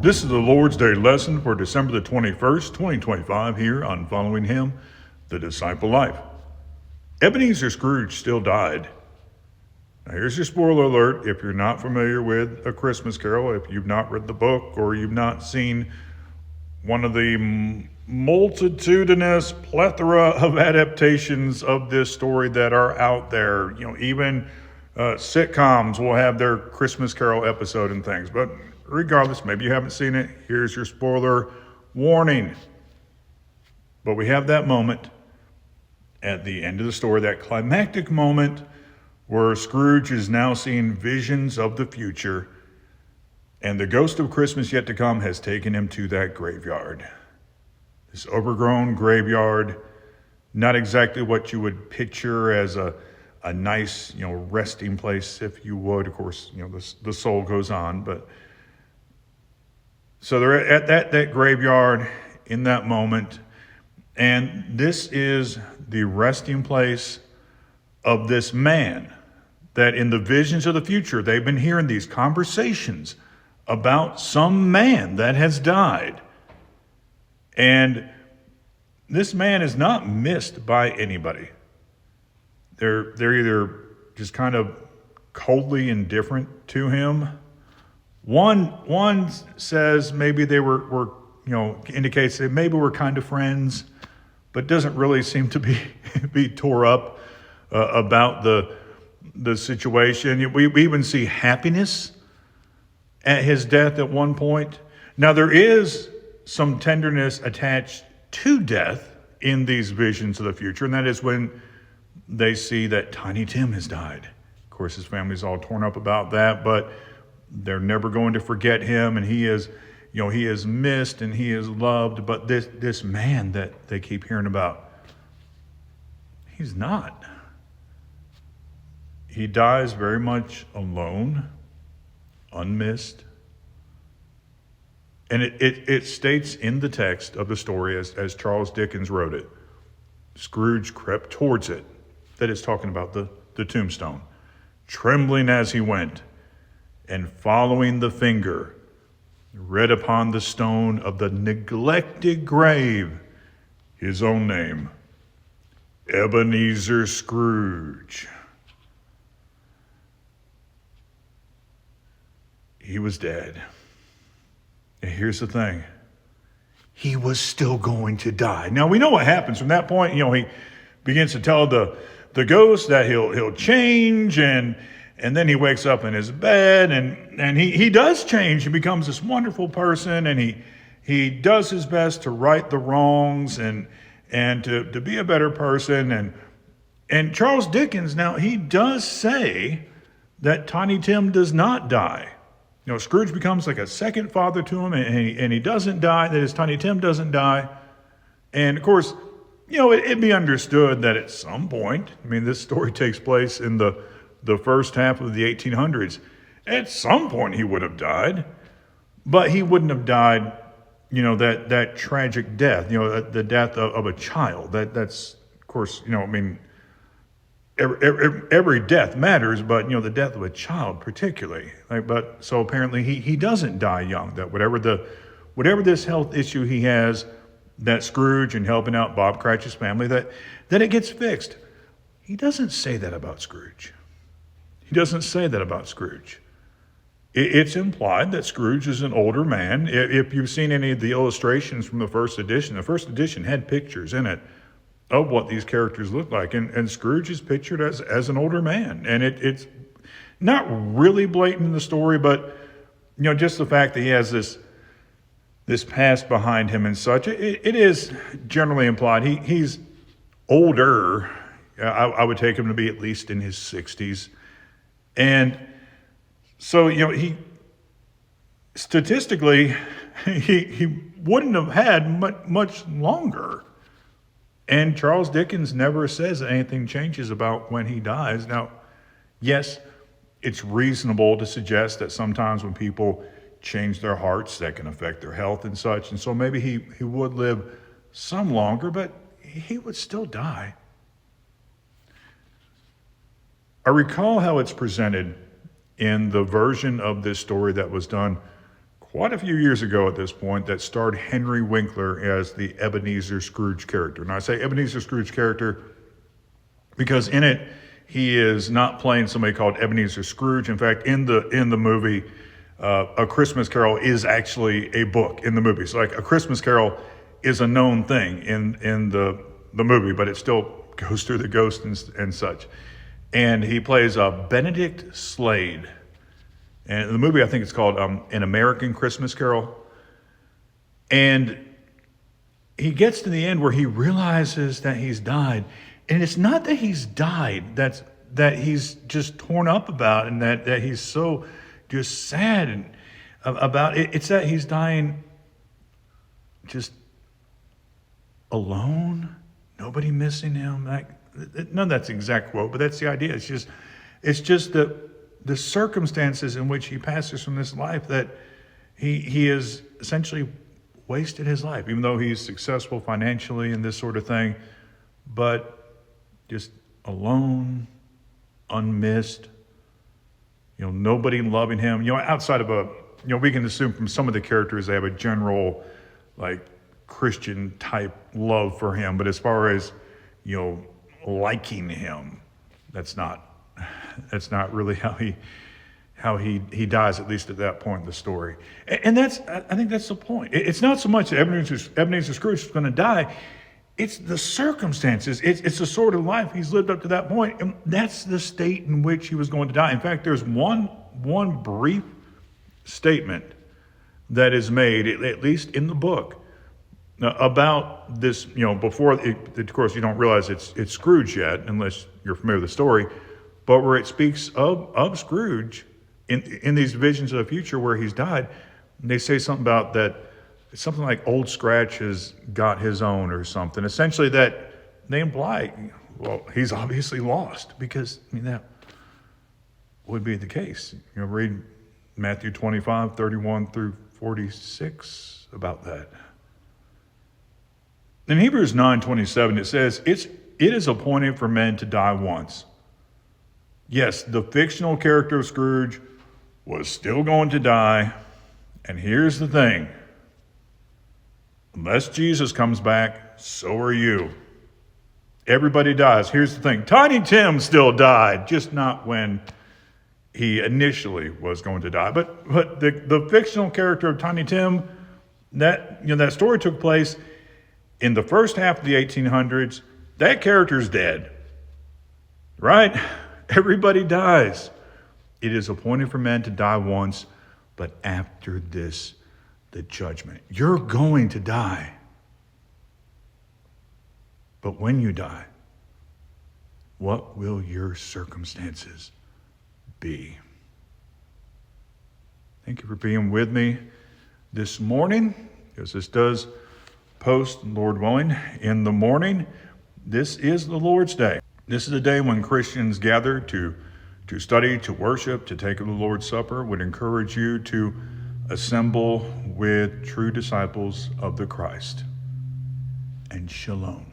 This is the Lord's Day lesson for December the 21st, 2025, here on Following Him, the Disciple Life. Ebenezer Scrooge still died. Now, here's your spoiler alert if you're not familiar with A Christmas Carol, if you've not read the book, or you've not seen one of the multitudinous plethora of adaptations of this story that are out there. Even sitcoms will have their Christmas Carol episode and things. But regardless, maybe you haven't seen it. Here's your spoiler warning. But we have that moment at the end of the story, that climactic moment where Scrooge is now seeing visions of the future, and the ghost of Christmas yet to come has taken him to that graveyard. This overgrown graveyard, not exactly what you would picture as a nice, resting place, if you would. Of course, the soul goes on, but so they're at that graveyard in that moment, and this is the resting place of this man that in the visions of the future, they've been hearing these conversations about some man that has died. And this man is not missed by anybody. They're either just kind of coldly indifferent to him. One says maybe they were indicates that maybe we're kind of friends, but doesn't really seem to be tore up about the situation. We even see happiness at his death at one point. Now there is some tenderness attached to death in these visions of the future, and that is when they see that Tiny Tim has died. Of course, his family's all torn up about that, but they're never going to forget him, and he is missed and he is loved. But this man that they keep hearing about, he's not. He dies very much alone, unmissed. And it states in the text of the story, as Charles Dickens wrote it, Scrooge crept towards it. That is talking about the tombstone, trembling as he went, and following the finger, read upon the stone of the neglected grave his own name, Ebenezer Scrooge. He was dead. And here's the thing. He was still going to die. Now, we know what happens from that point. He begins to tell the ghost that he'll change, and then he wakes up in his bed, and he does change. He becomes this wonderful person, and he does his best to right the wrongs and to be a better person. And Charles Dickens, now, he does say that Tiny Tim does not die. Scrooge becomes like a second father to him, and he doesn't die, that is, Tiny Tim doesn't die. And of course, it'd be understood that at some point, this story takes place in the first half of the 1800s. At some point he would have died, but he wouldn't have died, that tragic death, the death of a child. That's, of course, every death matters, but the death of a child particularly. But so apparently he doesn't die young. That whatever this health issue he has, that Scrooge and helping out Bob Cratchit's family, that it gets fixed. He doesn't say that about Scrooge. He doesn't say that about Scrooge. It's implied that Scrooge is an older man. If you've seen any of the illustrations from the first edition had pictures in it of what these characters look like. And Scrooge is pictured as an older man. And it's not really blatant in the story, but, just the fact that he has this past behind him and such, it is generally implied. He's older. I would take him to be at least in his 60s. And so, he statistically, he wouldn't have had much longer. And Charles Dickens never says that anything changes about when he dies. Now, yes, it's reasonable to suggest that sometimes when people change their hearts, that can affect their health and such. And so maybe he would live some longer, but he would still die. I recall how it's presented in the version of this story that was done quite a few years ago at this point that starred Henry Winkler as the Ebenezer Scrooge character. Now I say Ebenezer Scrooge character because in it, he is not playing somebody called Ebenezer Scrooge. In fact, in the movie, A Christmas Carol is actually a book in the movie. So like A Christmas Carol is a known thing in the movie, but it still goes through the ghost and such. And he plays Benedict Slade. And in the movie, I think it's called An American Christmas Carol. And he gets to the end where he realizes that he's died. And it's not that he's died, that he's just torn up about and that he's so just sad and about it. It's that he's dying just alone, nobody missing him. None of that's the exact quote, but that's the idea. It's just the circumstances in which he passes from this life that he has essentially wasted his life, even though he's successful financially and this sort of thing, but just alone, unmissed, nobody loving him. Outside of we can assume from some of the characters they have a general, like, Christian type love for him, but as far as, liking him, that's not really how he dies, at least at that point in the story. And I think that's the point. It's not so much that Ebenezer Scrooge is going to die. It's the circumstances. It's the sort of life he's lived up to that point. And that's the state in which he was going to die. In fact, there's one brief statement that is made, at least in the book, about this, before, of course, you don't realize it's Scrooge yet, unless you're familiar with the story, but where it speaks of Scrooge in these visions of the future where he's died, and they say something about that. Something like Old Scratch has got his own or something. Essentially that they imply, well, he's obviously lost because, that would be the case. Read Matthew 25, 31 through 46 about that. In Hebrews 9:27, it says, it is appointed for men to die once. Yes, the fictional character of Scrooge was still going to die. And here's the thing. Unless Jesus comes back, so are you. Everybody dies. Here's the thing. Tiny Tim still died, just not when he initially was going to die. But the fictional character of Tiny Tim, that story took place in the first half of the 1800s. That character's dead. Right? Everybody dies. It is appointed for men to die once, but after this, the judgment. You're going to die. But when you die, what will your circumstances be? Thank you for being with me this morning, because this does post, Lord willing, in the morning. This is the Lord's Day. This is a day when Christians gather to study, to worship, to take of the Lord's Supper. Would encourage you to assemble with true disciples of the Christ. And shalom.